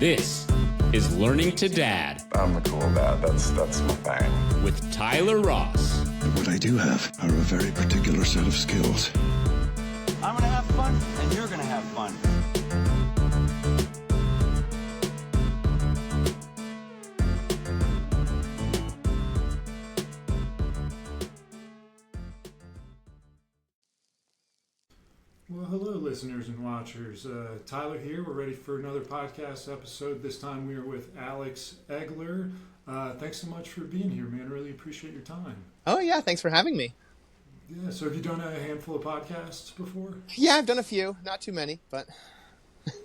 This is Learning to Dad I'm a cool dad. That's my thing. with Tyler Ross. But what I do have are a very particular set of skills. I'm gonna have fun, and you're gonna have fun. Well, hello, listeners and watchers. Tyler here. We're ready for another podcast episode. This time we are with Alex Egeler. Thanks so much for being here, man. I really appreciate your time. Oh, yeah. Thanks for having me. Yeah, so have you done a handful of podcasts before? Yeah, I've done a few. Not too many, but...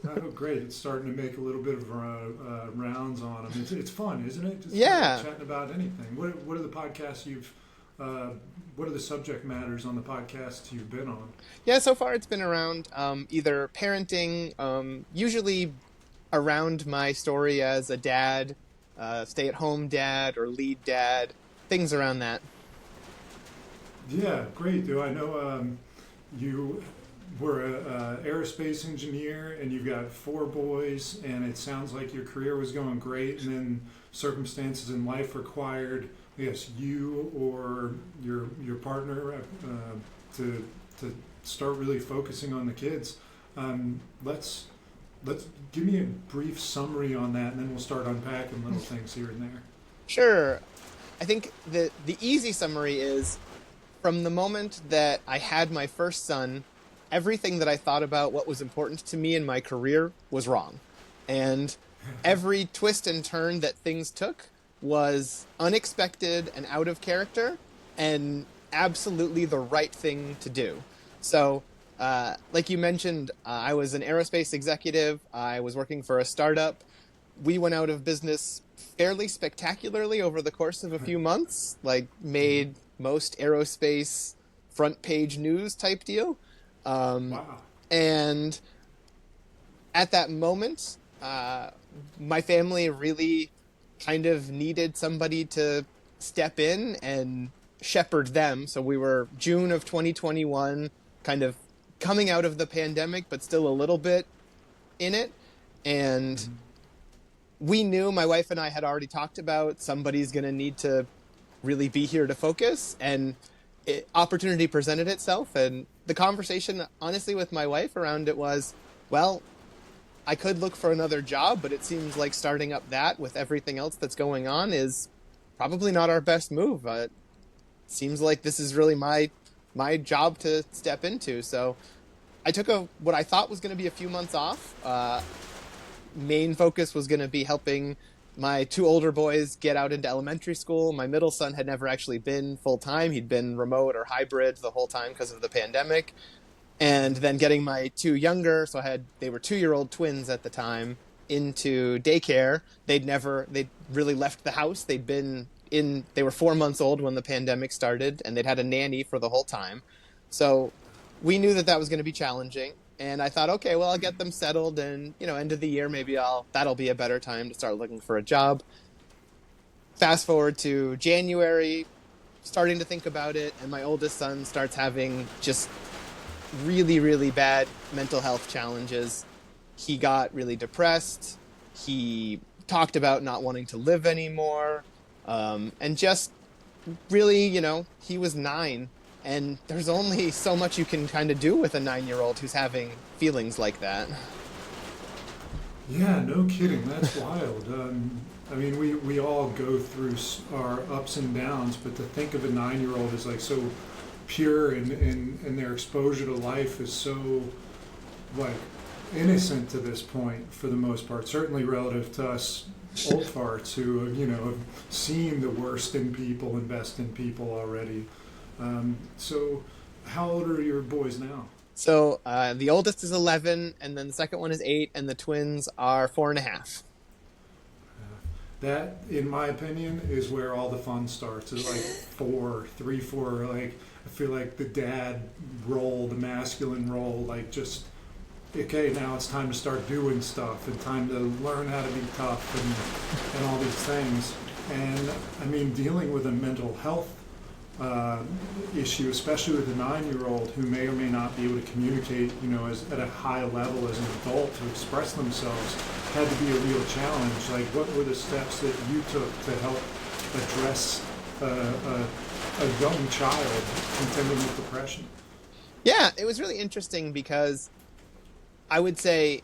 Oh, great. It's starting to make a little bit of rounds on them. It's fun, isn't it? Just Yeah. Chatting about anything. What are the podcasts you've... what are the subject matters on the podcasts you've been on? Yeah, so far it's been around either parenting, usually around my story as a dad, stay-at-home dad or lead dad, things around that. Yeah, great. Do I know you were an aerospace engineer and you've got 4 boys, and it sounds like your career was going great, and then circumstances in life required, I guess, you or your partner to start really focusing on the kids. Let's give me a brief summary on that, and then we'll start unpacking little things here and there. Sure. I think the easy summary is, from the moment that I had my first son, everything that I thought about what was important to me in my career was wrong. And every twist and turn that things took was unexpected and out of character and absolutely the right thing to do. So, like you mentioned, I was an aerospace executive. I was working for a startup. We went out of business fairly spectacularly over the course of a few months, like made most aerospace front page news type deal. Wow. And at that moment, my family really kind of needed somebody to step in and shepherd them. So we were June of 2021, kind of coming out of the pandemic, but still a little bit in it. And we knew, my wife and I had already talked about, somebody's going to need to really be here to focus, and opportunity presented itself. And the conversation, honestly, with my wife around it was, well, I could look for another job, but it seems like starting up that with everything else that's going on is probably not our best move. It seems like this is really my job to step into. So I took what I thought was going to be a few months off. Main focus was going to be helping my 2 older boys get out into elementary school. My middle son had never actually been full-time. He'd been remote or hybrid the whole time because of the pandemic. And then getting my 2 younger, they were 2-year-old twins at the time, into daycare. They'd really left the house. They were 4 months old when the pandemic started, and they'd had a nanny for the whole time. So we knew that was going to be challenging. And I thought, okay, well, I'll get them settled, and, end of the year, maybe that'll be a better time to start looking for a job. Fast forward to January, starting to think about it, and my oldest son starts having just really, really bad mental health challenges. He got really depressed. He talked about not wanting to live anymore. And just really, he was 9. And there's only so much you can kind of do with a 9-year-old who's having feelings like that. Yeah, no kidding. That's wild. I mean, we all go through our ups and downs, but to think of a 9-year-old as like so pure and their exposure to life is so like innocent to this point for the most part, certainly relative to us old farts who have seen the worst in people and best in people already. So how old are your boys now? So the oldest is 11, and then the second one is 8, and the twins are 4.5. That, in my opinion, is where all the fun starts. It's like 3, 4. Like, I feel like the dad role, the masculine role, like just, okay, now it's time to start doing stuff and time to learn how to be tough and all these things. And I mean, dealing with a mental health issue, especially with a 9-year-old who may or may not be able to communicate, at a high level as an adult to express themselves, had to be a real challenge. Like, what were the steps that you took to help address a young child contending with depression? Yeah, it was really interesting because I would say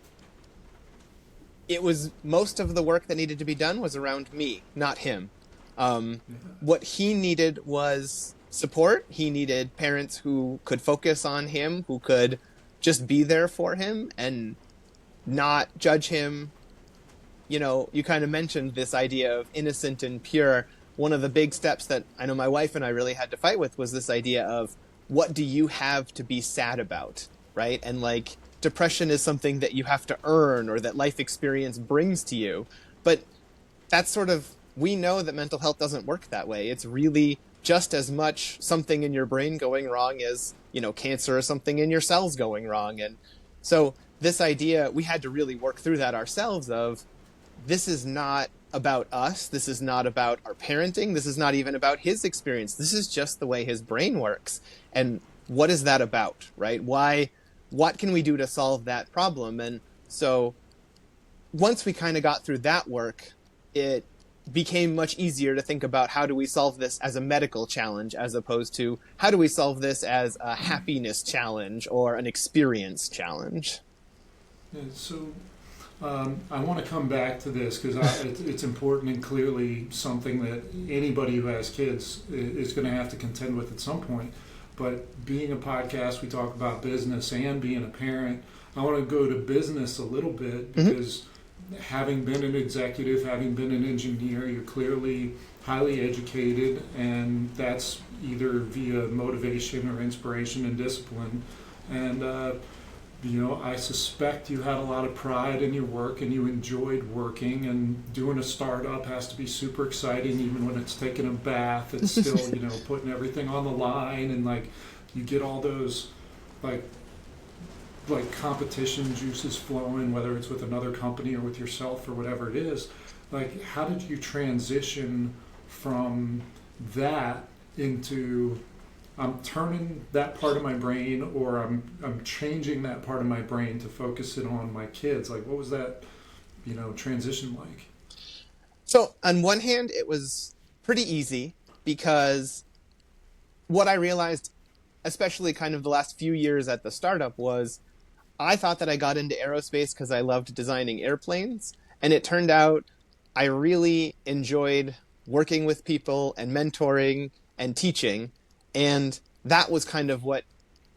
it was most of the work that needed to be done was around me, not him. What he needed was support. He needed parents who could focus on him, who could just be there for him and not judge him. You kind of mentioned this idea of innocent and pure. One of the big steps that I know my wife and I really had to fight with was this idea of, what do you have to be sad about, right? And like, depression is something that you have to earn or that life experience brings to you. But that's sort of, we know that mental health doesn't work that way. It's really just as much something in your brain going wrong as, cancer or something in your cells going wrong. And so this idea, we had to really work through that ourselves of, this is not about us. This is not about our parenting. This is not even about his experience. This is just the way his brain works. And what is that about, right? What can we do to solve that problem? And so once we kind of got through that work, it became much easier to think about, how do we solve this as a medical challenge as opposed to how do we solve this as a happiness challenge or an experience challenge? Yeah, so I want to come back to this because it's important and clearly something that anybody who has kids is going to have to contend with at some point. But being a podcast, we talk about business and being a parent. I want to go to business a little bit because having been an executive, having been an engineer, you're clearly highly educated, and that's either via motivation or inspiration and discipline. And I suspect you had a lot of pride in your work and you enjoyed working, and doing a startup has to be super exciting. Even when it's taking a bath, it's still, putting everything on the line, and like you get all those like competition juices flowing, whether it's with another company or with yourself or whatever it is. Like, how did you transition from that into, I'm turning that part of my brain, or I'm changing that part of my brain to focus it on my kids? Like, what was that, transition like? So on one hand, it was pretty easy because what I realized, especially kind of the last few years at the startup, was I thought that I got into aerospace because I loved designing airplanes. And it turned out I really enjoyed working with people and mentoring and teaching. And that was kind of what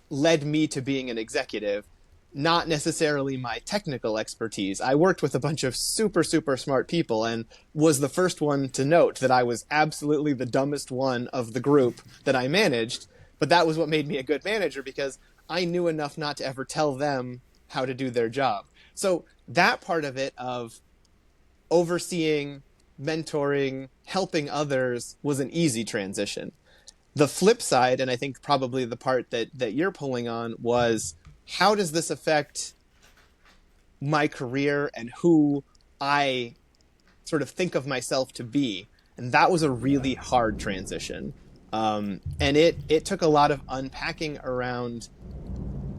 led me to being an executive, not necessarily my technical expertise. I worked with a bunch of super, super smart people and was the first one to note that I was absolutely the dumbest one of the group that I managed. But that was what made me a good manager, because I knew enough not to ever tell them how to do their job. So that part of it, of overseeing, mentoring, helping others, was an easy transition. The flip side, and I think probably the part that you're pulling on, was how does this affect my career and who I sort of think of myself to be? And that was a really hard transition. And it took a lot of unpacking around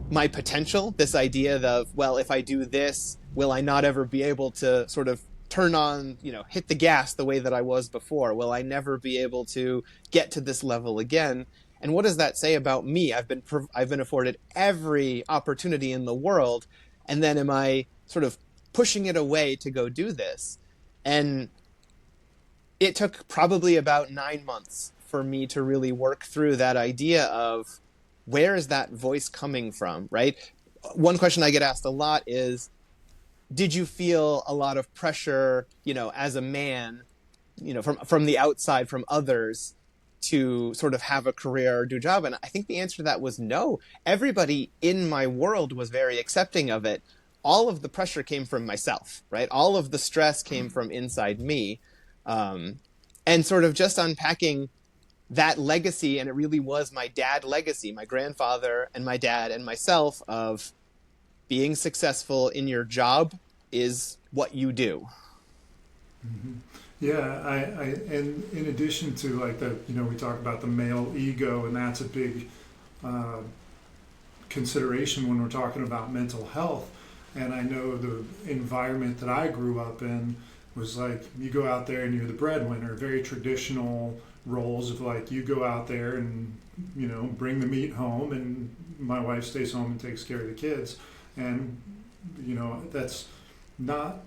my potential, this idea of, well, if I do this, will I not ever be able to sort of turn on, hit the gas the way that I was before? Will I never be able to get to this level again? And what does that say about me? I've been afforded every opportunity in the world, and then am I sort of pushing it away to go do this? And it took probably about 9 months for me to really work through that idea of, where is that voice coming from, right? One question I get asked a lot is, did you feel a lot of pressure, as a man, from the outside, from others, to sort of have a career or do a job? And I think the answer to that was no. Everybody in my world was very accepting of it. All of the pressure came from myself, right? All of the stress came from inside me. And sort of just unpacking that legacy, and it really was my dad legacy, my grandfather and my dad and myself, of being successful in your job is what you do. Mm-hmm. Yeah, and in addition to like the, we talk about the male ego, and that's a big uh, consideration when we're talking about mental health. And I know the environment that I grew up in was like you go out there and you're the breadwinner, very traditional roles of like you go out there and bring the meat home, and my wife stays home and takes care of the kids, and that's not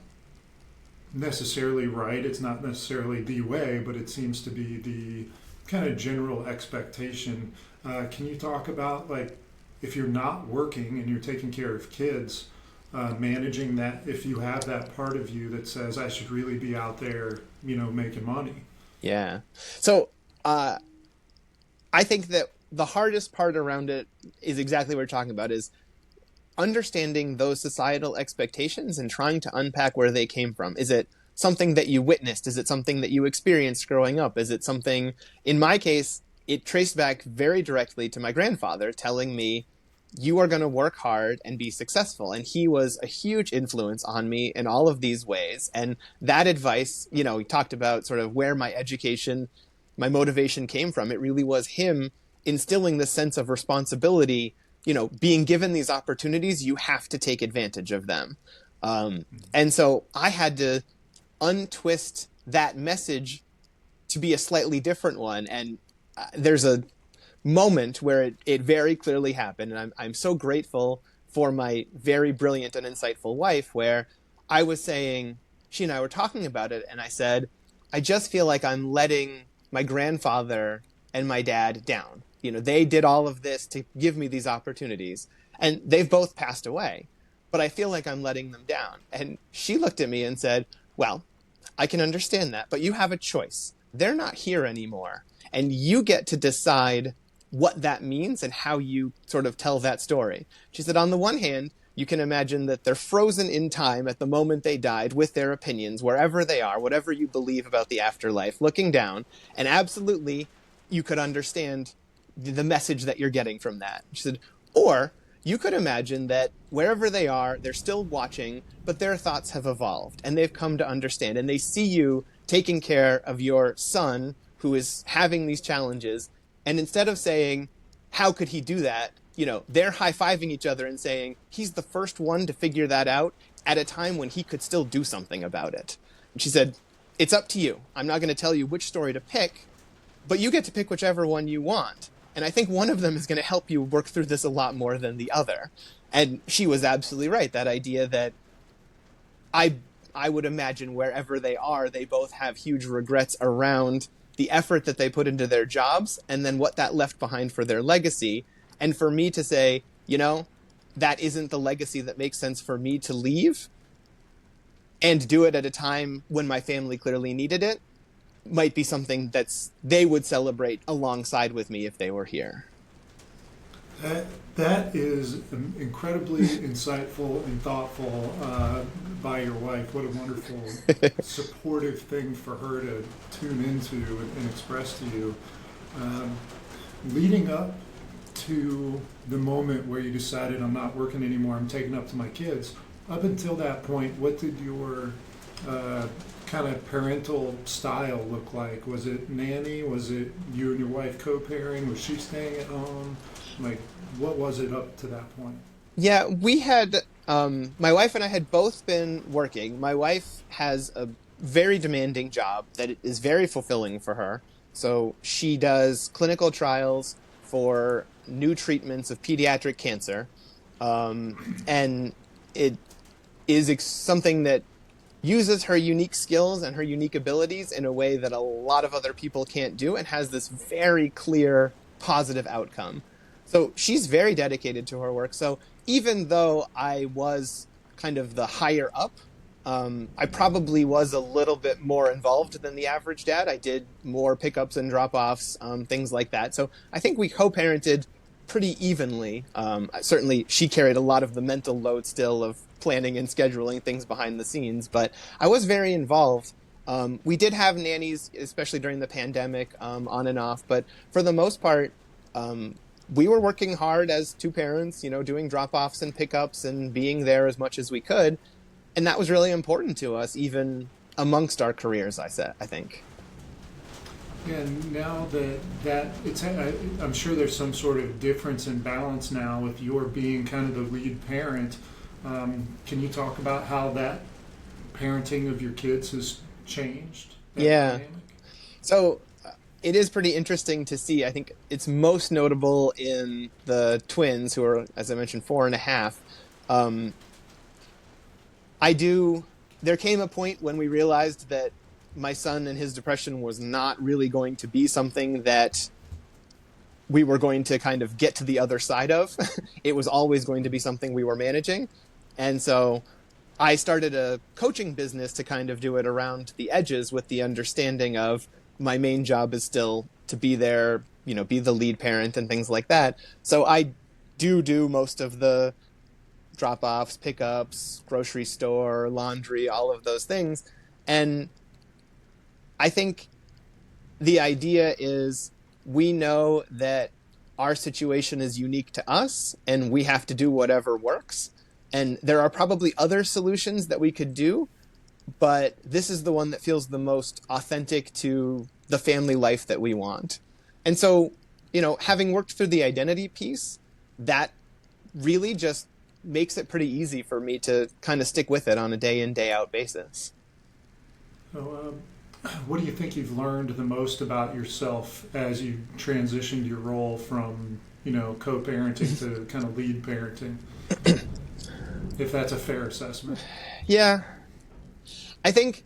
necessarily right. It's not necessarily the way, but it seems to be the kind of general expectation. Can you talk about like if you're not working and you're taking care of kids, managing that if you have that part of you that says I should really be out there, making money? Yeah. So I think that the hardest part around it is exactly what we're talking about, is understanding those societal expectations and trying to unpack where they came from. Is it something that you witnessed? Is it something that you experienced growing up? Is it something, in my case, it traced back very directly to my grandfather telling me, you are going to work hard and be successful. And he was a huge influence on me in all of these ways. And that advice, we talked about sort of where my education, my motivation came from. It really was him instilling this sense of responsibility. Being given these opportunities, you have to take advantage of them. And so I had to untwist that message to be a slightly different one. And there's a moment where it very clearly happened. And I'm so grateful for my very brilliant and insightful wife, where I was saying, she and I were talking about it, and I said, I just feel like I'm letting my grandfather and my dad down. They did all of this to give me these opportunities, and they've both passed away, but I feel like I'm letting them down. And she looked at me and said, well, I can understand that, but you have a choice. They're not here anymore, and you get to decide what that means and how you sort of tell that story. She said, on the one hand, you can imagine that they're frozen in time at the moment they died with their opinions, wherever they are, whatever you believe about the afterlife, looking down, and absolutely you could understand the message that you're getting from that. She said, or you could imagine that wherever they are, they're still watching, but their thoughts have evolved and they've come to understand, and they see you taking care of your son who is having these challenges. And instead of saying, how could he do that? They're high-fiving each other and saying, he's the first one to figure that out at a time when he could still do something about it. And she said, it's up to you. I'm not going to tell you which story to pick, but you get to pick whichever one you want. And I think one of them is going to help you work through this a lot more than the other. And she was absolutely right. That idea that I would imagine wherever they are, they both have huge regrets around the effort that they put into their jobs and then what that left behind for their legacy. And for me to say, that isn't the legacy that makes sense for me to leave and do it at a time when my family clearly needed it, might be something they would celebrate alongside with me if they were here. That is incredibly insightful and thoughtful by your wife. What a wonderful, supportive thing for her to tune into and express to you. Leading up to the moment where you decided, I'm not working anymore, I'm taking up to my kids, up until that point, what did your kind of parental style look like? Was it nanny? Was it you and your wife co-parenting? Was she staying at home? Like, what was it up to that point? Yeah, we had, my wife and I had both been working. My wife has a very demanding job that is very fulfilling for her. So she does clinical trials for new treatments of pediatric cancer. And it is something that uses her unique skills and her unique abilities in a way that a lot of other people can't do, and has this very clear positive outcome. So she's very dedicated to her work. So even though I was kind of the higher up, I probably was a little bit more involved than the average dad. I did more pickups and drop-offs, things like that. So I think we co-parented pretty evenly. Certainly she carried a lot of the mental load still of planning and scheduling things behind the scenes, but I was very involved. We did have nannies, especially during the pandemic, on and off, but for the most part, we were working hard as two parents, doing drop-offs and pickups and being there as much as we could. And that was really important to us, even amongst our careers, I think. And now that it's, I'm sure there's some sort of difference in balance now with your being kind of the lead parent. Can you talk about how that parenting of your kids has changed? Yeah. Dynamic? So it is pretty interesting to see. I think it's most notable in the twins, who are, as I mentioned, 4.5. There came a point when we realized that my son and his depression was not really going to be something that we were going to kind of get to the other side of. It was always going to be something we were managing. And so I started a coaching business to kind of do it around the edges, with the understanding of my main job is still to be there, be the lead parent and things like that. So I do most of the drop-offs, pickups, grocery store, laundry, all of those things. And I think the idea is we know that our situation is unique to us and we have to do whatever works. And there are probably other solutions that we could do, but this is the one that feels the most authentic to the family life that we want. And so, having worked through the identity piece, that really just makes it pretty easy for me to kind of stick with it on a day in, day out basis. So, what do you think you've learned the most about yourself as you transitioned your role from, co-parenting to kind of lead parenting? If that's a fair assessment. Yeah. I think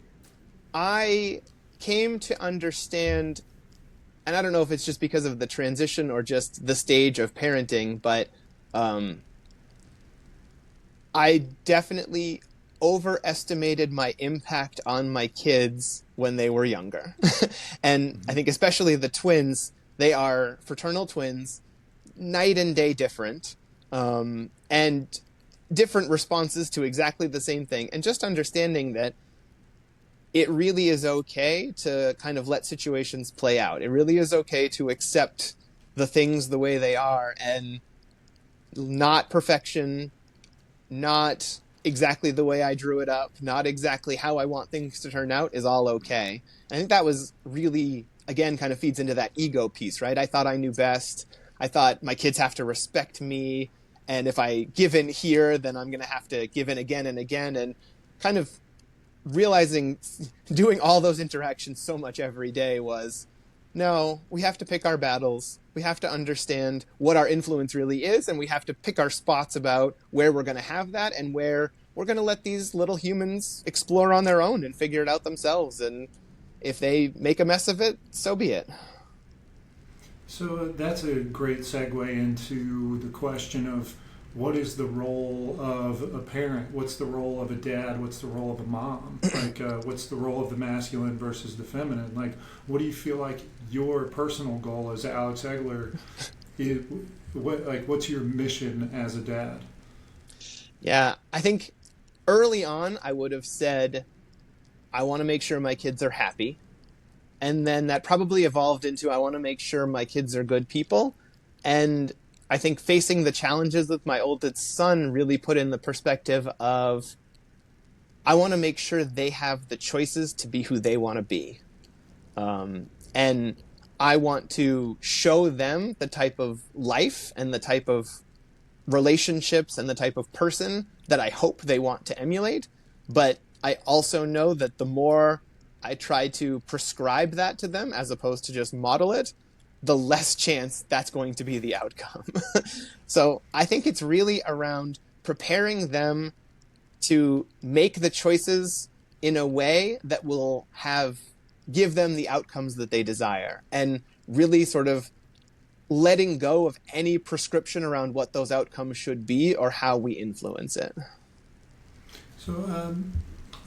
I came to understand, and I don't know if it's just because of the transition or just the stage of parenting, but I definitely overestimated my impact on my kids when they were younger. And I think especially the twins, they are fraternal twins, night and day different, and different responses to exactly the same thing. And just understanding that it really is okay to kind of let situations play out. It really is okay to accept the things the way they are, and not perfection, not exactly the way I drew it up, not exactly how I want things to turn out is all okay. I think that was really, again, kind of feeds into that ego piece, right? I thought I knew best. I thought my kids have to respect me. And if I give in here, then I'm going to have to give in again and again. And kind of realizing, doing all those interactions so much every day was, no, we have to pick our battles. We have to understand what our influence really is, and we have to pick our spots about where we're going to have that and where we're going to let these little humans explore on their own and figure it out themselves. And if they make a mess of it, so be it. So that's a great segue into the question of what is the role of a parent? What's the role of a dad? What's the role of a mom? What's the role of the masculine versus the feminine? What do you feel like your personal goal as Alex Egeler is? What's your mission as a dad? Yeah, I think early on I would have said, I want to make sure my kids are happy. And then that probably evolved into, I want to make sure my kids are good people. And I think facing the challenges with my oldest son really put in the perspective of, I want to make sure they have the choices to be who they want to be. And I want to show them the type of life and the type of relationships and the type of person that I hope they want to emulate. But I also know that the more I try to prescribe that to them as opposed to just model it, the less chance that's going to be the outcome. So I think it's really around preparing them to make the choices in a way that will give them the outcomes that they desire, and really sort of letting go of any prescription around what those outcomes should be or how we influence it. So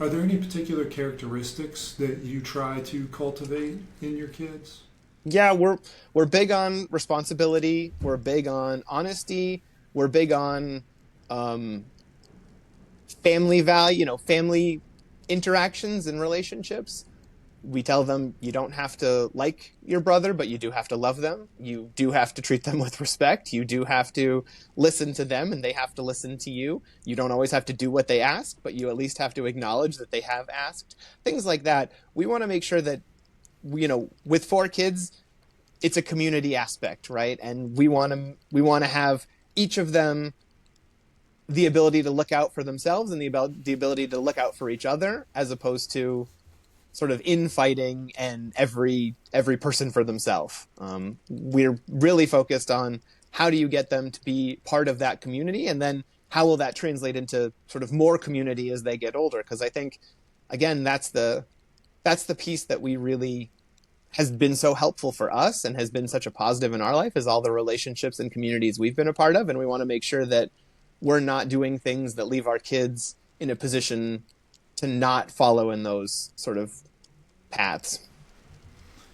are there any particular characteristics that you try to cultivate in your kids? Yeah, we're big on responsibility. We're big on honesty. We're big on family value, family interactions and relationships. We tell them you don't have to like your brother, but you do have to love them. You do have to treat them with respect. You do have to listen to them, and they have to listen to you. You don't always have to do what they ask, but you at least have to acknowledge that they have asked. Things like that. We want to make sure that, with 4 kids, it's a community aspect, right? And we want to have each of them the ability to look out for themselves and the ability to look out for each other, as opposed to sort of infighting and every person for themselves. We're really focused on how do you get them to be part of that community, and then how will that translate into sort of more community as they get older? Because I think, again, that's the piece that we really has been so helpful for us and has been such a positive in our life, is all the relationships and communities we've been a part of. And we want to make sure that we're not doing things that leave our kids in a position to not follow in those sort of paths.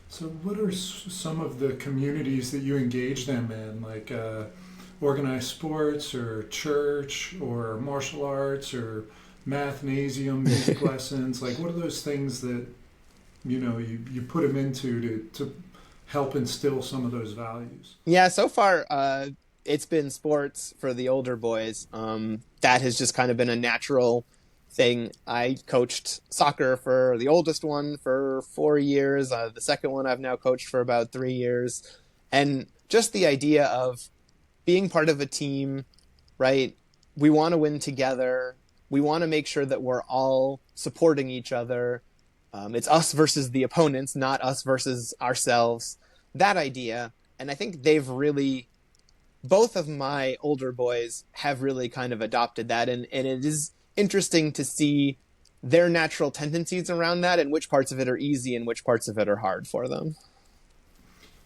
So what are some of the communities that you engage them in, like organized sports or church or martial arts or mathnasium, music lessons? Like, what are those things that, you put them into to help instill some of those values? Yeah, so far it's been sports for the older boys. That has just kind of been a natural thing. I coached soccer for the oldest one for 4 years. The second one I've now coached for about 3 years. And just the idea of being part of a team, right? We want to win together. We want to make sure that we're all supporting each other. It's us versus the opponents, not us versus ourselves. That idea. And I think both of my older boys have really kind of adopted that. And it is interesting to see their natural tendencies around that, and which parts of it are easy and which parts of it are hard for them.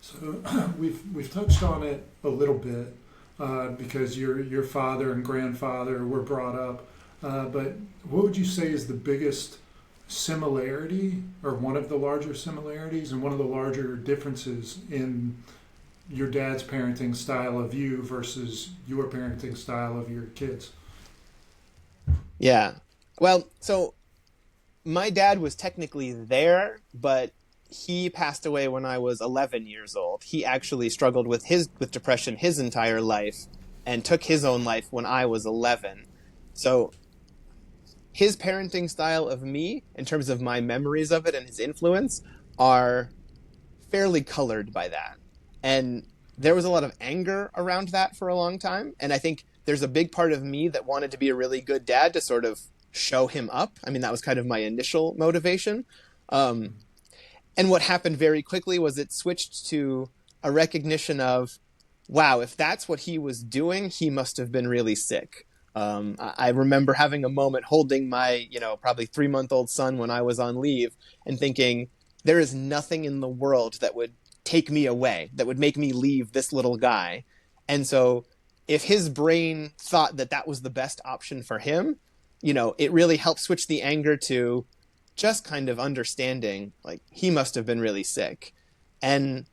So we've touched on it a little bit because your father and grandfather were brought up. But what would you say is the biggest similarity, or one of the larger similarities and one of the larger differences in your dad's parenting style of you versus your parenting style of your kids? Yeah. Well, so my dad was technically there, but he passed away when I was 11 years old. He actually struggled with depression his entire life and took his own life when I was 11. So his parenting style of me, in terms of my memories of it and his influence, are fairly colored by that. And there was a lot of anger around that for a long time. And I think there's a big part of me that wanted to be a really good dad to sort of show him up. I mean, that was kind of my initial motivation. And what happened very quickly was it switched to a recognition of, wow, if that's what he was doing, he must have been really sick. I remember having a moment holding my, probably 3-month-old son when I was on leave and thinking, there is nothing in the world that would take me away, that would make me leave this little guy. And so if his brain thought that that was the best option for him, it really helped switch the anger to just kind of understanding, like, he must have been really sick. And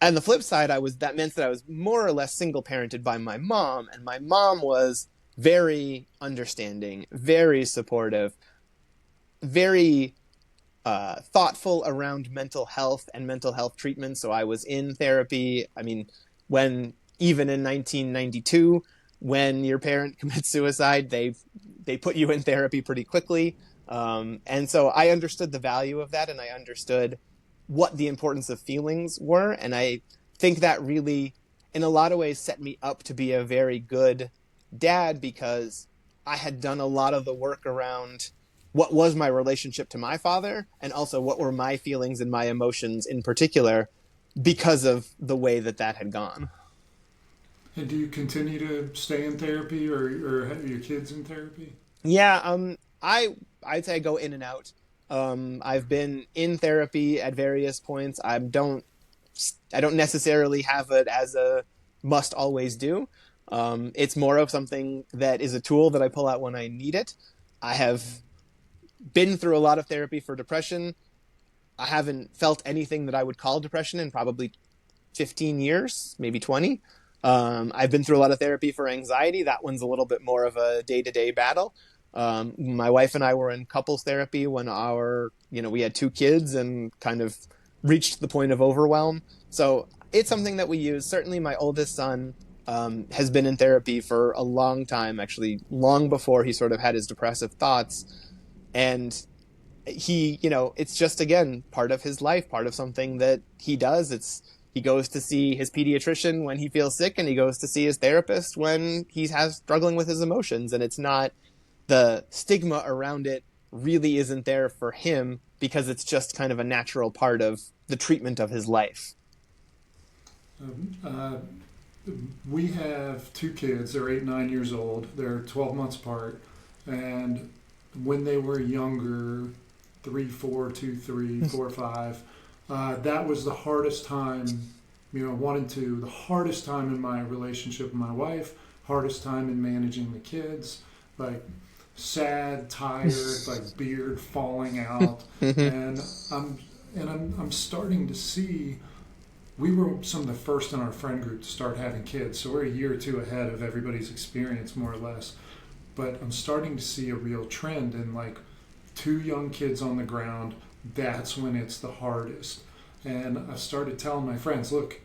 on the flip side, that meant that I was more or less single parented by my mom, and my mom was very understanding, very supportive, very thoughtful around mental health and mental health treatment. So I was in therapy. I mean, even in 1992, when your parent commits suicide, they put you in therapy pretty quickly. And so I understood the value of that, and I understood what the importance of feelings were. And I think that really, in a lot of ways, set me up to be a very good dad, because I had done a lot of the work around what was my relationship to my father, and also what were my feelings and my emotions in particular, because of the way that had gone. And do you continue to stay in therapy, or have your kids in therapy? Yeah, I'd say I go in and out. I've been in therapy at various points. I don't necessarily have it as a must always do. It's more of something that is a tool that I pull out when I need it. I have been through a lot of therapy for depression. I haven't felt anything that I would call depression in probably 15 years, maybe 20. I've been through a lot of therapy for anxiety. That one's a little bit more of a day-to-day battle. My wife and I were in couples therapy when we had 2 kids and kind of reached the point of overwhelm. So it's something that we use. Certainly my oldest son has been in therapy for a long time, actually long before he sort of had his depressive thoughts. And he, it's just, again, part of his life, part of something that he does. He goes to see his pediatrician when he feels sick, and he goes to see his therapist when he has struggling with his emotions. And it's not, the stigma around it really isn't there for him, because it's just kind of a natural part of the treatment of his life. We have 2 kids. They're 8 and 9 years old. They're 12 months apart. And when they were younger, 3, 4, 2, 3, 4, 5, that was the hardest time, 1 and 2, the hardest time in my relationship with my wife, hardest time in managing the kids, like sad, tired, like beard falling out. And I'm starting to see, we were some of the first in our friend group to start having kids, so we're a year or 2 ahead of everybody's experience, more or less. But I'm starting to see a real trend in, like, 2 young kids on the ground. That's when it's the hardest. And I started telling my friends, look,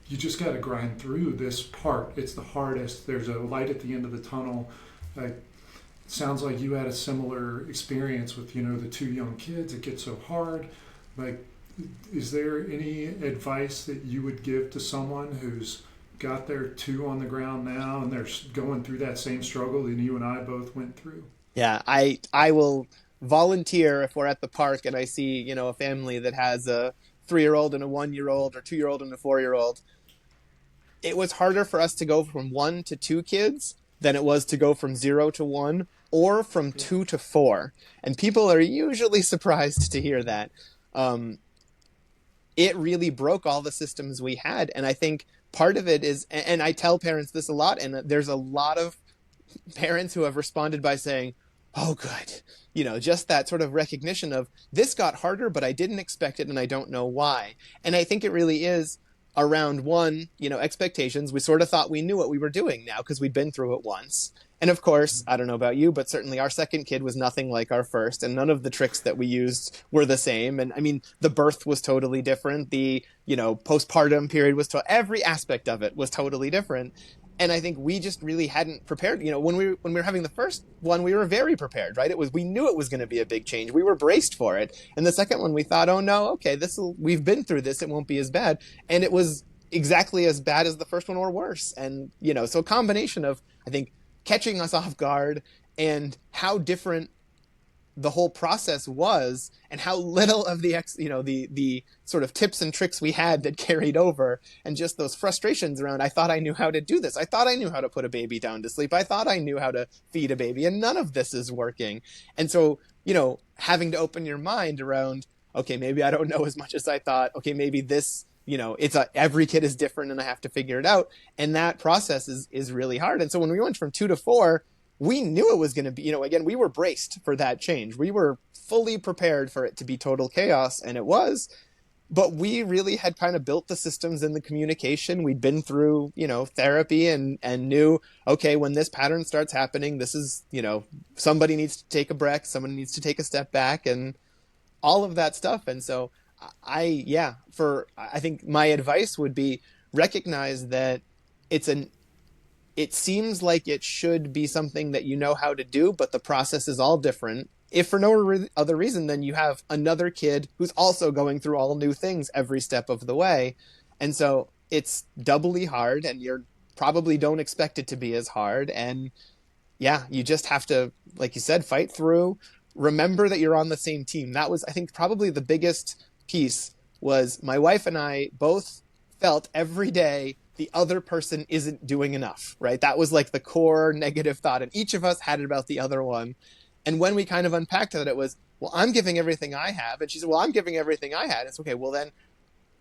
you just got to grind through this part. It's the hardest. There's a light at the end of the tunnel. Like, it sounds like you had a similar experience with, the 2 young kids. It gets so hard. Like, is there any advice that you would give to someone who's got their 2 on the ground now and they're going through that same struggle that you and I both went through? Yeah, I will volunteer if we're at the park and I see, a family that has a 3-year-old and a 1-year-old, or 2-year-old and a 4-year-old. It was harder for us to go from 1 to 2 kids than it was to go from 0 to 1, or from 2 to 4. And people are usually surprised to hear that. It really broke all the systems we had. And I think part of it is, and I tell parents this a lot, and there's a lot of parents who have responded by saying, oh, good. Just that sort of recognition of, this got harder, but I didn't expect it and I don't know why. And I think it really is around, one, expectations. We sort of thought we knew what we were doing now because we'd been through it once. And of course, I don't know about you, but certainly our second kid was nothing like our first, and none of the tricks that we used were the same. And I mean, the birth was totally different. The, postpartum period was, every aspect of it was totally different. And I think we just really hadn't prepared. When we were having the first one, we were very prepared, right? We knew it was going to be a big change. We were braced for it. And the second one, we thought, oh no, okay, we've been through this. It won't be as bad. And it was exactly as bad as the first one, or worse. And, so a combination of, I think, catching us off guard and how different the whole process was, and how little of the sort of tips and tricks we had that carried over, and just those frustrations around, I thought I knew how to do this. I thought I knew how to put a baby down to sleep. I thought I knew how to feed a baby, and none of this is working. And so, having to open your mind around, okay, maybe I don't know as much as I thought. Okay, maybe this, every kid is different and I have to figure it out. And that process is really hard. And so when we went from 2 to 4, we knew it was going to be, again, we were braced for that change. We were fully prepared for it to be total chaos, and it was. But we really had kind of built the systems and the communication. We'd been through, therapy and knew, okay, when this pattern starts happening, this is, somebody needs to take a breath, someone needs to take a step back, and all of that stuff. And so I think my advice would be, recognize that it seems like it should be something that you know how to do, but the process is all different. If for no other reason, then you have another kid who's also going through all new things every step of the way. And so it's doubly hard, and you probably don't expect it to be as hard. And yeah, you just have to, like you said, fight through. Remember that you're on the same team. That was, I think, probably the biggest piece. Was my wife and I both felt every day the other person isn't doing enough, right? That was like the core negative thought, and each of us had it about the other one. And when we kind of unpacked that, it was, well, I'm giving everything I have. And she said, well, I'm giving everything I had. It's okay. Well, then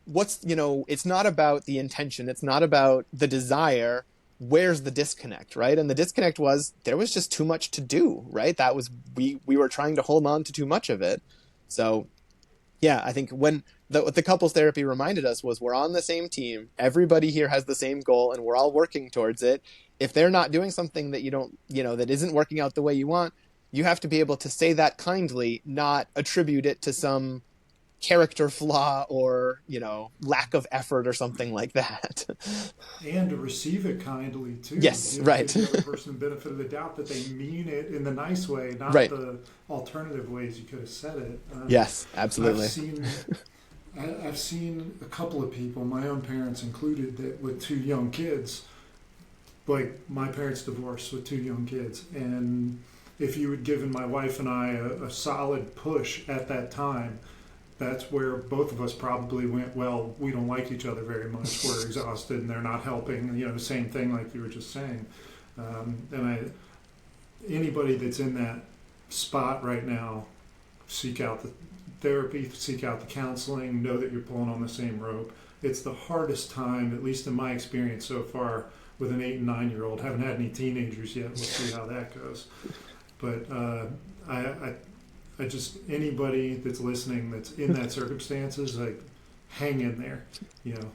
it's not about the intention. It's not about the desire. Where's the disconnect, right? And the disconnect was, there was just too much to do, right? That was, we were trying to hold on to too much of it. So yeah, I think what the couples therapy reminded us was, we're on the same team. Everybody here has the same goal, and we're all working towards it. If they're not doing something that you don't, that isn't working out the way you want, you have to be able to say that kindly, not attribute it to some character flaw or, lack of effort or something like that. And to receive it kindly too. Yes, right. Give the other person the benefit of the doubt that they mean it in the nice way, not Right. the alternative ways you could have said it. Yes, absolutely. I've seen a couple of people, my own parents included, that with two young kids, like my parents divorced with two young kids, and if you had given my wife and I a solid push at that time, that's where both of us probably went, well, we don't like each other very much, we're exhausted and they're not helping, the same thing like you were just saying. Anybody that's in that spot right now, seek out the therapy, seek out the counseling, know that you're pulling on the same rope. It's the hardest time, at least in my experience so far, with an 8 and 9-year-old. Haven't had any teenagers yet. We'll see how that goes. But I just, anybody that's listening that's in that circumstances, like, hang in there.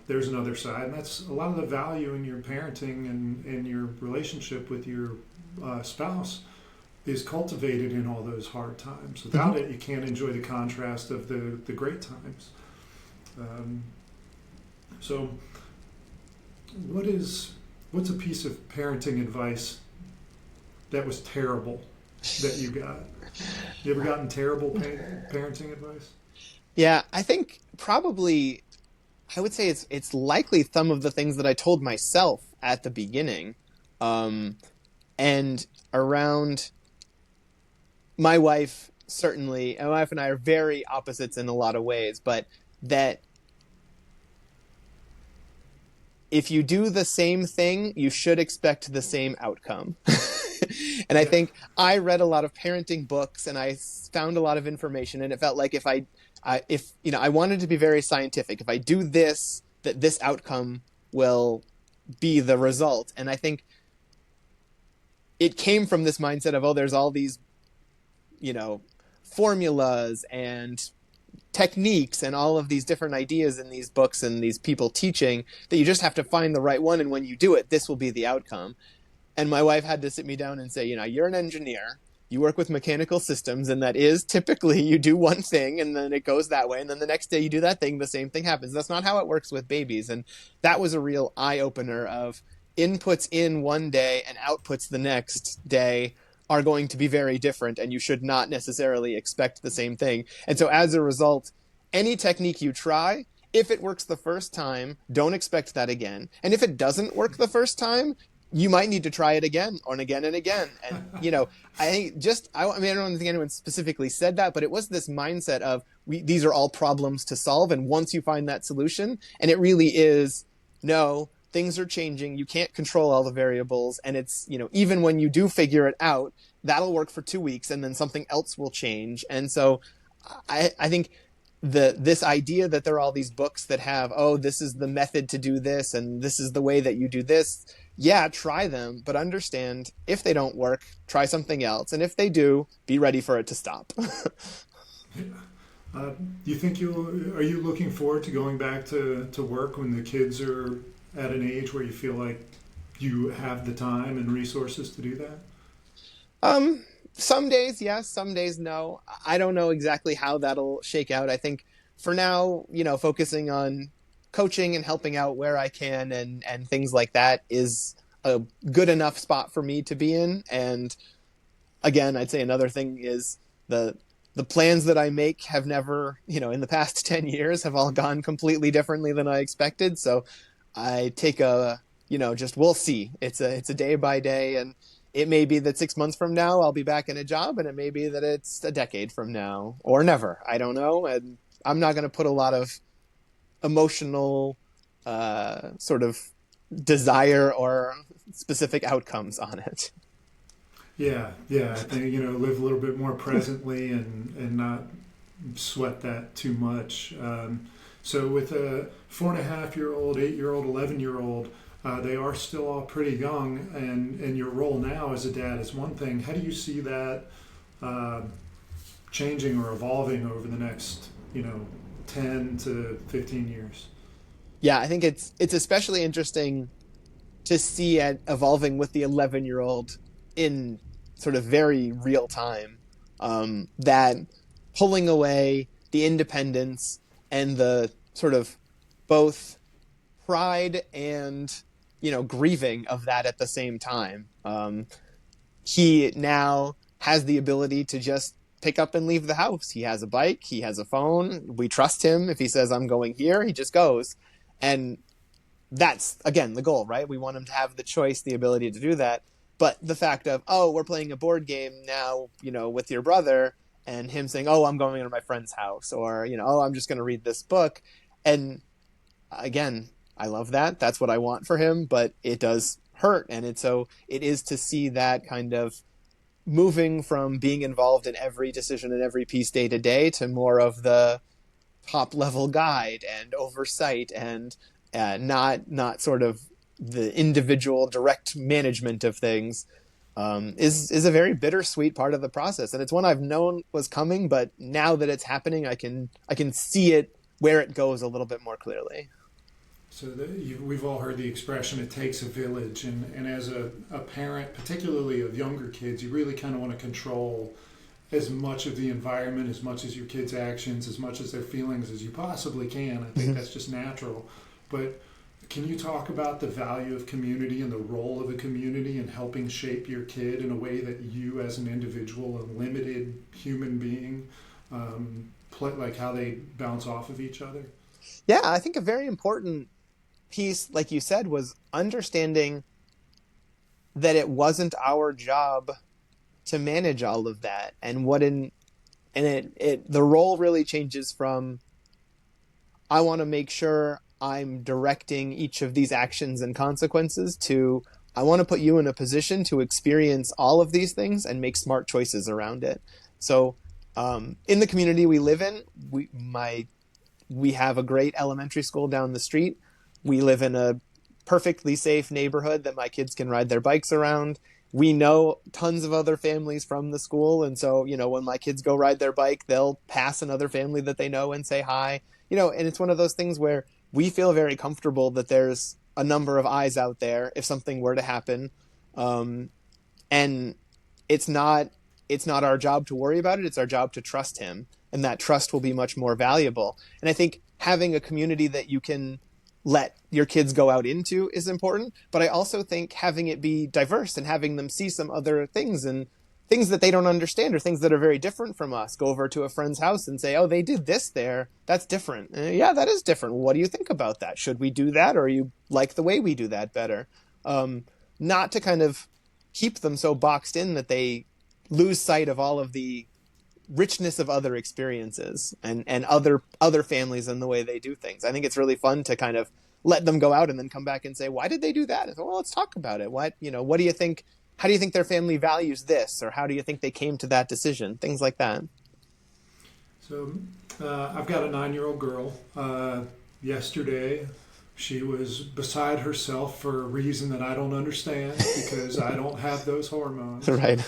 There's another side, and that's a lot of the value in your parenting and your relationship with your spouse is cultivated in all those hard times. Without it, you can't enjoy the contrast of the great times. So, what's a piece of parenting advice that was terrible that you got? You ever gotten terrible parenting advice? Yeah, I think probably, I would say it's likely some of the things that I told myself at the beginning, and around my wife, certainly, and my wife and I are very opposites in a lot of ways, but that if you do the same thing, you should expect the same outcome. And I think I read a lot of parenting books and I found a lot of information, and it felt like if I wanted to be very scientific, if I do this, that this outcome will be the result. And I think it came from this mindset of, there's all these, formulas and techniques and all of these different ideas in these books and these people teaching that you just have to find the right one. And when you do it, this will be the outcome. And my wife had to sit me down and say, you're an engineer, you work with mechanical systems, and that is typically you do one thing and then it goes that way. And then the next day you do that thing, the same thing happens. That's not how it works with babies. And that was a real eye opener of inputs in one day and outputs the next day are going to be very different, and you should not necessarily expect the same thing. And so as a result, any technique you try, if it works the first time, don't expect that again. And if it doesn't work the first time, you might need to try it again and again and again. And, I think I don't think anyone specifically said that, but it was this mindset of these are all problems to solve. And once you find that solution, and it really is, no, things are changing. You can't control all the variables. And it's, even when you do figure it out, that'll work for 2 weeks and then something else will change. And so I think this idea that there are all these books that have, this is the method to do this and this is the way that you do this. Yeah, try them, but understand if they don't work, try something else. And if they do, be ready for it to stop. Do you think are you looking forward to going back to work when the kids are at an age where you feel like you have the time and resources to do that? Some days, yes, some days, no. I don't know exactly how that'll shake out. I think for now, focusing on coaching and helping out where I can and things like that is a good enough spot for me to be in. And again, I'd say another thing is the plans that I make have never, in the past 10 years have all gone completely differently than I expected. So I take we'll see. It's a day by day, and it may be that 6 months from now I'll be back in a job, and it may be that it's a decade from now or never. I don't know. And I'm not going to put a lot of emotional sort of desire or specific outcomes on it. Yeah. I think, live a little bit more presently and not sweat that too much. So with a 4.5-year-old, 8-year-old, 11-year-old, they are still all pretty young, and your role now as a dad is one thing. How do you see that changing or evolving over the next, 10 to 15 years? Yeah, I think it's especially interesting to see it evolving with the 11-year-old in sort of very real time, that pulling away the independence and the sort of both pride and, grieving of that at the same time. He now has the ability to just pick up and leave the house. He has a bike, he has a phone. We trust him. If he says, I'm going here, he just goes. And that's, again, the goal, right? We want him to have the choice, the ability to do that. But the fact of, we're playing a board game now, with your brother, and him saying, I'm going to my friend's house, or, I'm just going to read this book. And again, I love that. That's what I want for him, but it does hurt. And it is to see that kind of moving from being involved in every decision and every piece day to day to more of the top level guide and oversight and not sort of the individual direct management of things, is a very bittersweet part of the process. And it's one I've known was coming, but now that it's happening, I can see it where it goes a little bit more clearly. So we've all heard the expression, it takes a village. And as a parent, particularly of younger kids, you really kind of want to control as much of the environment, as much as your kids' actions, as much as their feelings as you possibly can. I think that's just natural. But can you talk about the value of community and the role of a community in helping shape your kid in a way that you as an individual, a limited human being, like how they bounce off of each other? Yeah, I think a very important piece, like you said, was understanding that it wasn't our job to manage all of that, and the role really changes from, I want to make sure I'm directing each of these actions and consequences, to, I want to put you in a position to experience all of these things and make smart choices around it. So in the community we live in, we have a great elementary school down the street. We live in a perfectly safe neighborhood that my kids can ride their bikes around. We know tons of other families from the school. And so, when my kids go ride their bike, they'll pass another family that they know and say hi. And it's one of those things where we feel very comfortable that there's a number of eyes out there if something were to happen. And it's not our job to worry about it. It's our job to trust him. And that trust will be much more valuable. And I think having a community that you can let your kids go out into is important. But I also think having it be diverse and having them see some other things and things that they don't understand or things that are very different from us. Go over to a friend's house and say, they did this there. That's different. Yeah, that is different. What do you think about that? Should we do that? Or you like the way we do that better? Not to kind of keep them so boxed in that they lose sight of all of the richness of other experiences and other families and the way they do things. I think it's really fun to kind of let them go out and then come back and say, why did they do that? And so, let's talk about it. What do you think? How do you think their family values this? Or how do you think they came to that decision? Things like that. So I've got a 9-year-old girl. Yesterday, she was beside herself for a reason that I don't understand because I don't have those hormones. Right.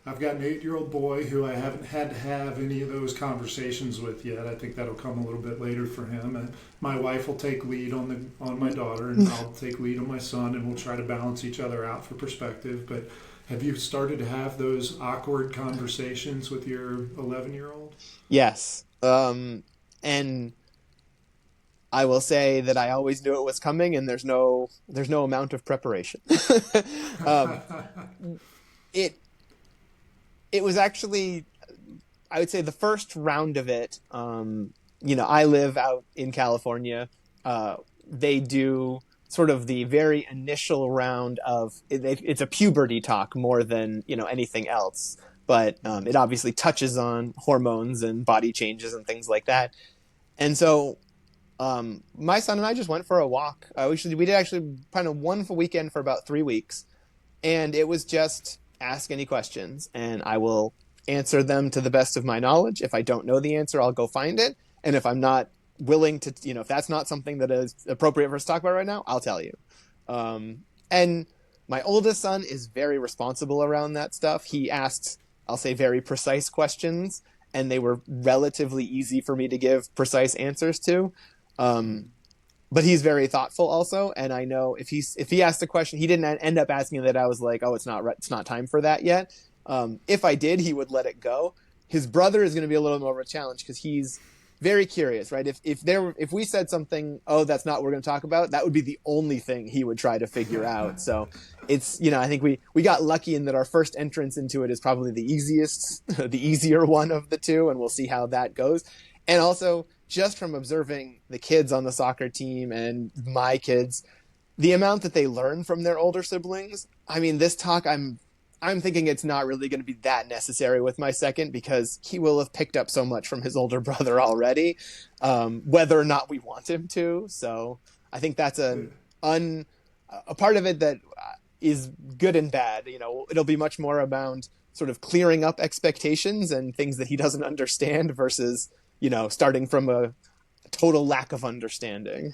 I've got an 8-year-old boy who I haven't had to have any of those conversations with yet. I think that'll come a little bit later for him. And my wife will take lead on my daughter, and I'll take lead on my son, and we'll try to balance each other out for perspective. But have you started to have those awkward conversations with your 11-year-old? Yes. And I will say that I always knew it was coming, and there's no amount of preparation. It was actually, I would say, the first round of it. I live out in California. They do sort of the very initial round of it's a puberty talk more than anything else. But it obviously touches on hormones and body changes and things like that. And so my son and I just went for a walk. We did actually kind of one weekend for about 3 weeks, and it was just ask any questions, and I will answer them to the best of my knowledge. If I don't know the answer, I'll go find it. And if I'm not willing to, if that's not something that is appropriate for us to talk about right now, I'll tell you. And my oldest son is very responsible around that stuff. He asks, I'll say, very precise questions, and they were relatively easy for me to give precise answers to. but he's very thoughtful also. And I know if he asked a question, he didn't end up asking that I was like, oh, it's not time for that yet. If I did, he would let it go. His brother is going to be a little more of a challenge because he's very curious, right? If we said something, oh, that's not what we're going to talk about, that would be the only thing he would try to figure out. So it's, I think we got lucky in that our first entrance into it is probably the easier one of the two, and we'll see how that goes. And also, just from observing the kids on the soccer team and my kids, the amount that they learn from their older siblings, I mean, this talk, I'm thinking it's not really going to be that necessary with my second because he will have picked up so much from his older brother already, whether or not we want him to. So I think that's a part of it that is good and bad. It'll be much more around sort of clearing up expectations and things that he doesn't understand versus, starting from a total lack of understanding.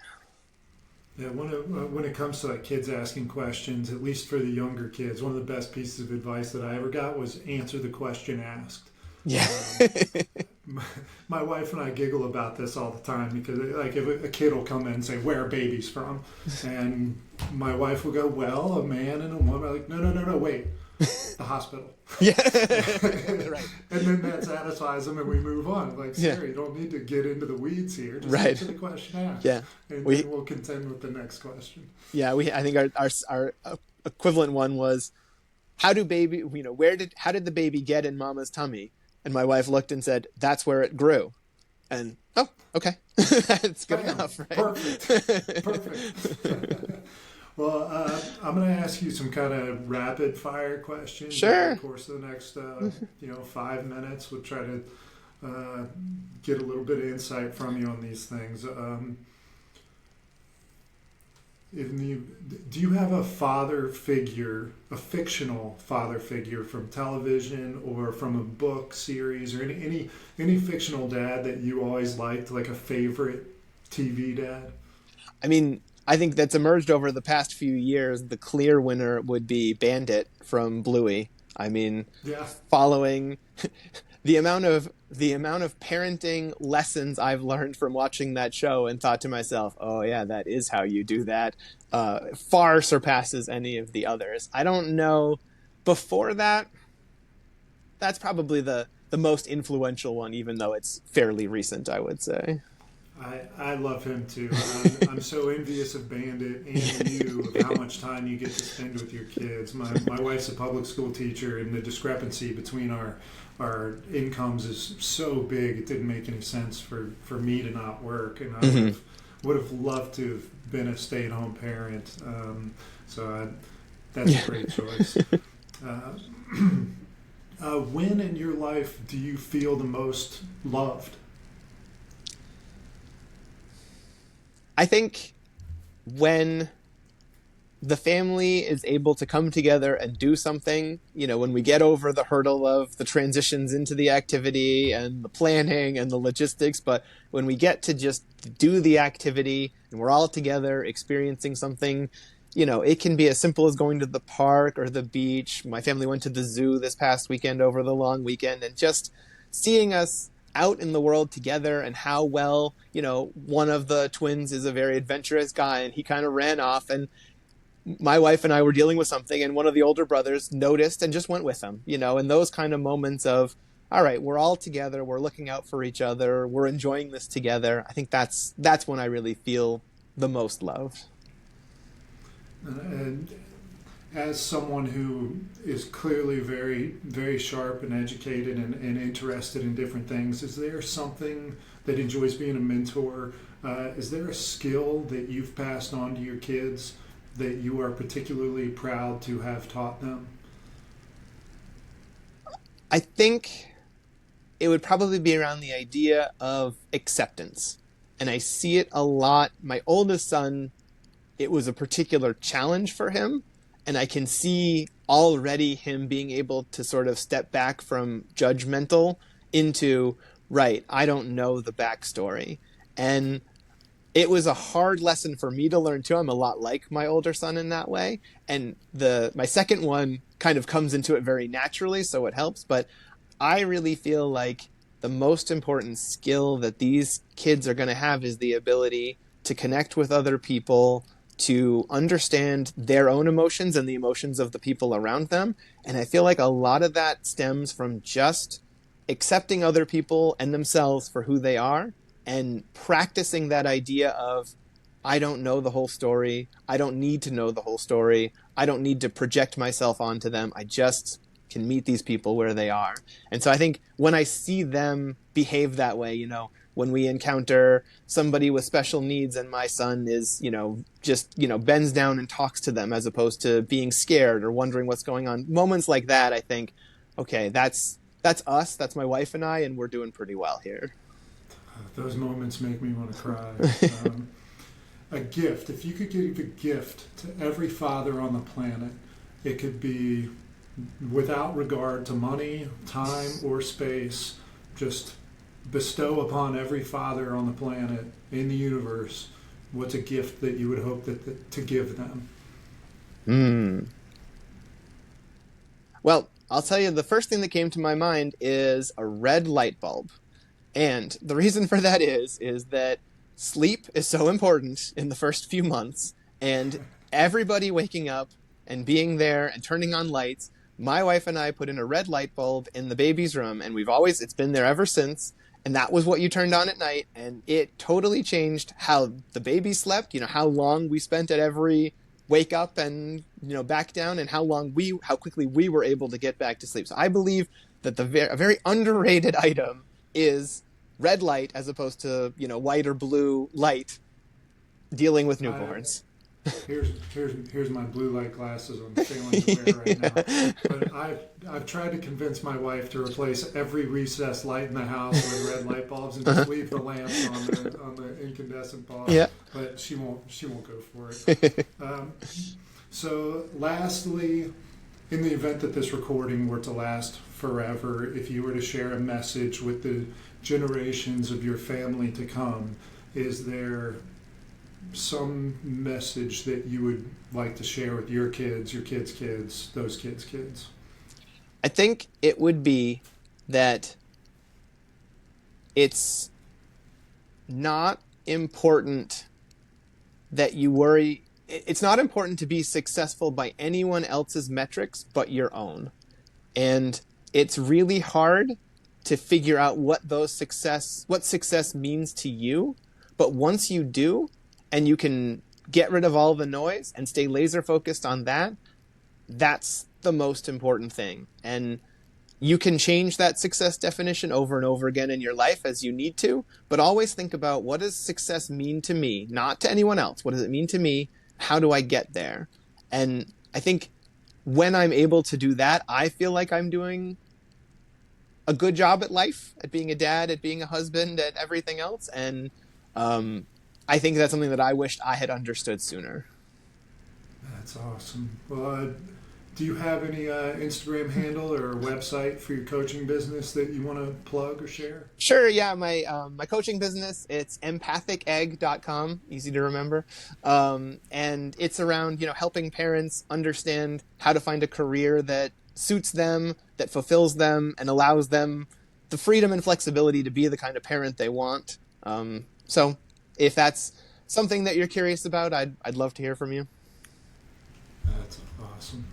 Yeah, when it comes to like kids asking questions, at least for the younger kids, one of the best pieces of advice that I ever got was answer the question asked. Yeah. My wife and I giggle about this all the time because like if a kid will come in and say, where are babies from? And my wife will go, well, a man and a woman. I'm like, no, wait. The hospital. Yeah. Right. And then that satisfies them and we move on. Like, Sarah, you don't need to get into the weeds here. Just answer the question asked. Yeah. And then we'll contend with the next question. Yeah, I think our equivalent one was, how did the baby get in mama's tummy? And my wife looked and said, that's where it grew. And, oh, okay. That's good enough, right? Perfect. Well, I'm going to ask you some kind of rapid fire questions. Sure. Over the course of the next, 5 minutes. We'll try to get a little bit of insight from you on these things. Do you have a father figure, a fictional father figure from television or from a book series or any fictional dad that you always liked, like a favorite TV dad? I mean, I think that's emerged over the past few years. The clear winner would be Bandit from Bluey. I mean, following the amount of parenting lessons I've learned from watching that show and thought to myself, oh yeah, that is how you do that, far surpasses any of the others. I don't know. Before that, that's probably the most influential one, even though it's fairly recent, I would say. I love him too. I'm so envious of Bandit and you of how much time you get to spend with your kids. My wife's a public school teacher, and the discrepancy between our incomes is so big it didn't make any sense for me to not work, and I would have loved to have been a stay-at-home parent. That's a great choice. When in your life do you feel the most loved? I think when the family is able to come together and do something, when we get over the hurdle of the transitions into the activity and the planning and the logistics, but when we get to just do the activity and we're all together experiencing something, it can be as simple as going to the park or the beach. My family went to the zoo this past weekend over the long weekend, and just seeing us out in the world together and how well, one of the twins is a very adventurous guy and he kind of ran off, and my wife and I were dealing with something and one of the older brothers noticed and just went with him, and those kind of moments of, all right, we're all together, we're looking out for each other, we're enjoying this together. I think that's when I really feel the most loved. And as someone who is clearly very, very sharp and educated and interested in different things, is there something that enjoys being a mentor? Is there a skill that you've passed on to your kids that you are particularly proud to have taught them? I think it would probably be around the idea of acceptance. And I see it a lot. My oldest son, it was a particular challenge for him. And I can see already him being able to sort of step back from judgmental into, right, I don't know the backstory. And it was a hard lesson for me to learn too. I'm a lot like my older son in that way. And my second one kind of comes into it very naturally, so it helps. But I really feel like the most important skill that these kids are going to have is the ability to connect with other people, to understand their own emotions and the emotions of the people around them. And I feel like a lot of that stems from just accepting other people and themselves for who they are and practicing that idea of, I don't know the whole story. I don't need to know the whole story. I don't need to project myself onto them. I just can meet these people where they are. And so I think when I see them behave that way, you know, when we encounter somebody with special needs and my son is, you know, just, you know, bends down and talks to them as opposed to being scared or wondering what's going on. Moments like that, I think, okay, that's us, that's my wife and I, and we're doing pretty well here. Those moments make me want to cry. A gift, if you could give a gift to every father on the planet, it could be without regard to money, time, or space, just bestow upon every father on the planet, in the universe, what's a gift that you would hope to give them? Well, I'll tell you, the first thing that came to my mind is a red light bulb. And the reason for that is that sleep is so important in the first few months, and everybody waking up and being there and turning on lights. My wife and I put in a red light bulb in the baby's room, and it's been there ever since. And that was what you turned on at night, and it totally changed how the baby slept, you know, how long we spent at every wake up and, you know, back down, and how quickly we were able to get back to sleep. So I believe that a very underrated item is red light as opposed to, you know, white or blue light dealing with newborns. Here's my blue light glasses I'm failing to wear right now. But I've tried to convince my wife to replace every recessed light in the house with red light bulbs and just leave the lamps on the incandescent bulb. Yeah. But she won't go for it. So lastly, in the event that this recording were to last forever, if you were to share a message with the generations of your family to come, is there some message that you would like to share with your kids, your kids' kids, those kids' kids? I think it would be that it's not important that you worry. It's not important to be successful by anyone else's metrics but your own. And it's really hard to figure out what success means to you. But once you do, and you can get rid of all the noise and stay laser focused on that, that's the most important thing. And you can change that success definition over and over again in your life as you need to, but always think about, what does success mean to me? Not to anyone else. What does it mean to me? How do I get there? And I think when I'm able to do that, I feel like I'm doing a good job at life, at being a dad, at being a husband, at everything else. And I think that's something that I wished I had understood sooner. That's awesome. Well, do you have any Instagram handle or website for your coaching business that you want to plug or share? Sure, yeah. My coaching business, it's empathicegg.com, easy to remember. And it's around, you know, helping parents understand how to find a career that suits them, that fulfills them, and allows them the freedom and flexibility to be the kind of parent they want. So if that's something that you're curious about, I'd love to hear from you. That's awesome.